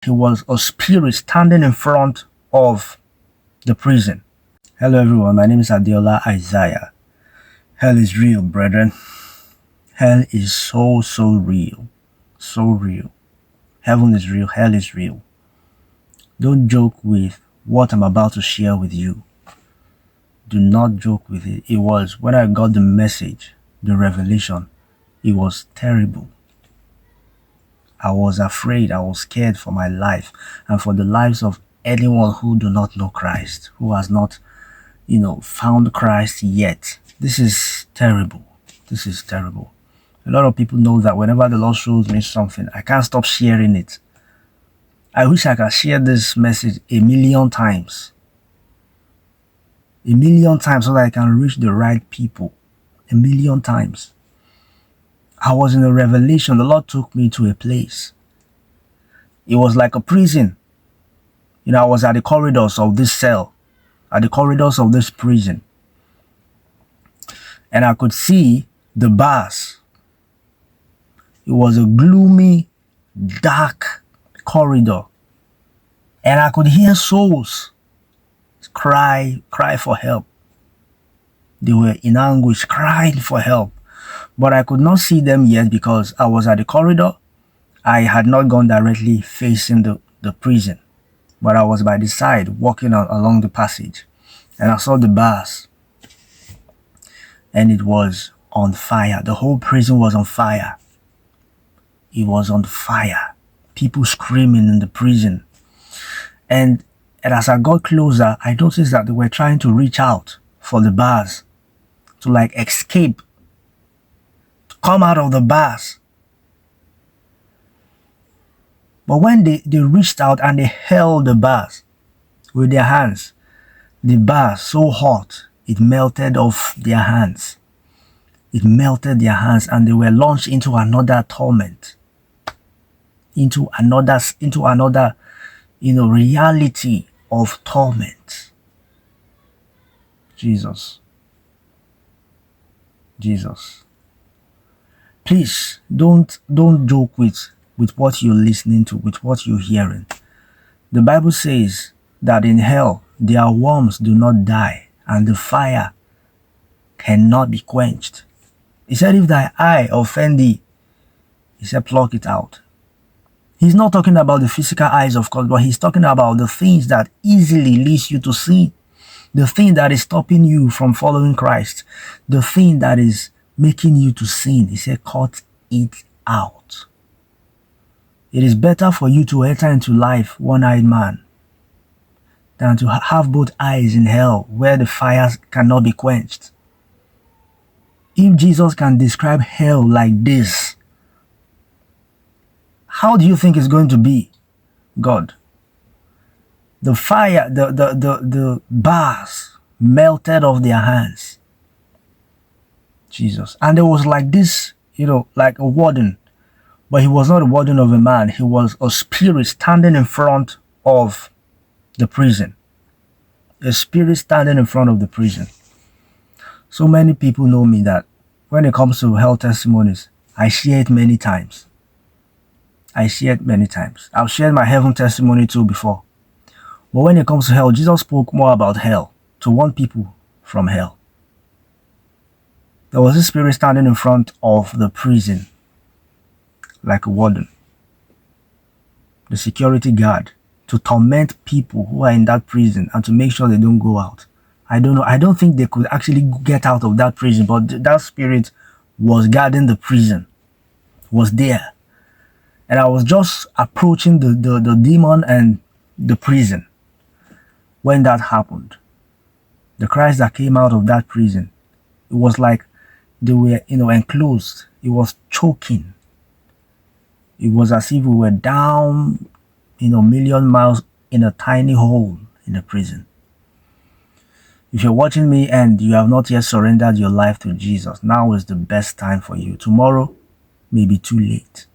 He was a spirit standing in front of the prison. Hello everyone, my name is Adiola Isaiah. Hell is real, brethren. Hell is so real. So real. Heaven is real, hell is real. Don't joke with what I'm about to share with you. Do not joke with it. It was, when I got the message, the revelation, it was terrible. I was afraid, I was scared for my life and for the lives of anyone who do not know Christ, who has not, found Christ yet. This is terrible. This is terrible. A lot of people know that whenever the Lord shows me something, I can't stop sharing it. I wish I could share this message a million times. A million times so that I can reach the right people. A million times. I was in a revelation. The Lord took me to a place. It was like a prison. I was at the corridors of this cell, at the corridors of this prison. And I could see the bars. It was a gloomy, dark corridor. And I could hear souls cry for help. They were in anguish, crying for help. But I could not see them yet because I was at the corridor. I had not gone directly facing the prison, but I was by the side walking along the passage, and I saw the bars, and it was on fire. The whole prison was on fire. It was on fire. People screaming in the prison. And as I got closer, I noticed that they were trying to reach out for the bars to escape, to come out of the bars. But when they reached out and they held the bars with their hands, the bars so hot, it melted off their hands. It melted their hands and they were launched into another torment. Into another, reality of torment. Jesus. Please don't joke with what you're listening to, with what you're hearing. The Bible says that in hell their worms do not die and the fire cannot be quenched. He said, if thy eye offend thee, he said, pluck it out. He's not talking about the physical eyes, of course, but he's talking about the things that easily leads you to sin. The thing that is stopping you from following Christ. The thing that is making you to sin. He said, cut it out. It is better for you to enter into life one-eyed man than to have both eyes in hell where the fires cannot be quenched. If Jesus can describe hell like this, how do you think it's going to be, God? The fire, the bars melted off their hands. Jesus. And there was this, like a warden. But he was not a warden of a man. He was a spirit standing in front of the prison. A spirit standing in front of the prison. So many people know me that when it comes to hell testimonies, I share it many times. I've shared my heaven testimony too before. But when it comes to hell, Jesus spoke more about hell to warn people from hell. There was a spirit standing in front of the prison like a warden, the security guard, to torment people who are in that prison and to make sure they don't go out. I don't know. I don't think they could actually get out of that prison, but that spirit was guarding the prison, was there. And I was just approaching the demon and the prison when that happened. The cries that came out of that prison, it was like they were, enclosed. It was choking. It was as if we were down, million miles in a tiny hole in a prison. If you're watching me and you have not yet surrendered your life to Jesus, now is the best time for you. Tomorrow may be too late.